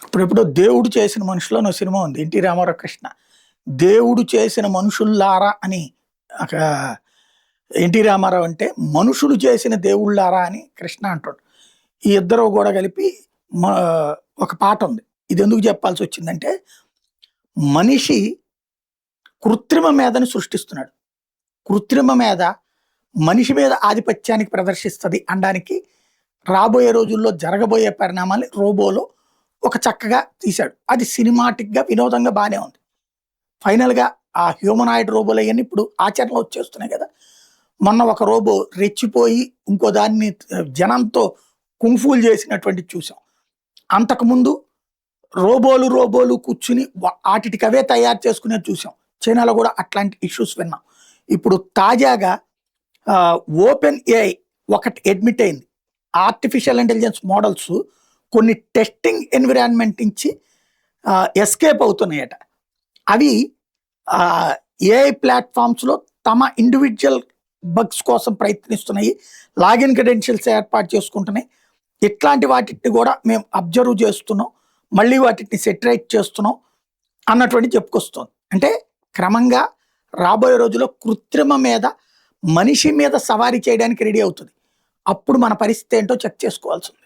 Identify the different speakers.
Speaker 1: ఇప్పుడెప్పుడో 'దేవుడు చేసిన మనుషులు' అని ఓ సినిమా ఉంది. 'ఎన్టీ రామారావు కృష్ణ.' 'దేవుడు చేసిన మనుషుల్లారా' అని ఒక 'ఎన్టీ రామారావు' అంటే, మనుషులు చేసిన దేవుళ్ళారా అని కృష్ణ అంటాడు. ఈ ఇద్దరు గూడా కలిపి మా ఒక పాటుంది. ఇదెందుకు చెప్పాల్సొచ్చిందంటే, మనిషి కృత్రిమ మేధని సృష్టిస్తున్నాడు. కృత్రిమ మేధ మనిషి మీద ఆధిపత్యానికి ప్రదర్శిస్తది అనడానికి రాబోయే రోజుల్లో జరగబోయే పరిణామాల్ని 'రోబో'లో ఒక చక్కగా తీశాడు. అది సినిమాటిక్‌గా, వినోదంగా బానే ఉంది. ఫైనల్‌గా ఆ హ్యూమనాయిడ్ రోబోలయన్నీ ఇప్పుడు ఆచరణలో వచ్చేస్తున్నాయి గదా! మొన్న ఒక రోబో రెచ్చిపోయి ఇంకో దాన్ని జనంతో కుంఫులు చేసినటువంటిది చూసాం. అంతకుముందు రోబోలు కూర్చుని ఆటిటికవే తయారు చేసుకునేది చూసాం. చైనాలో గూడా అట్లాంటి ఇష్యూస్ విన్నాం. ఇప్పుడు తాజాగా ఓపెన్ ఏఐ ఒకటి అడ్మిట్ అయింది. ఆర్టిఫిషియల్ ఇంటెలిజెన్స్ మోడల్స్ కొన్ని టెస్టింగ్ ఎన్విరాన్మెంట్ నుంచి ఎస్కేప్ అవుతున్నాయట. అవి ఏఐ ప్లాట్‌ఫామ్స్‌లో తమ ఇండివిడ్యువల్ బగ్స్ కోసం ప్రయత్నిస్తున్నాయి. లాగిన్ క్రెడెన్షియల్స్ ఏర్పాటు చేసుకుంటున్నాయి. ఇట్లాంటి వాటిని గూడా మేము అబ్జర్వ్ చేస్తున్నాం. మళ్ళీ వాటిని సెటరైట్ చేస్తున్నాం అన్నటువంటిది చెప్పుకొస్తోంది. అంటే క్రమంగా రాబోయే రోజుల్లో కృత్రిమ మీద మనిషి మీద సవారీ చేయడానికి రెడీ అవుతుంది. అప్పుడు మన పరిస్థితి ఏంటో చెక్ చేసుకోవాల్సింది.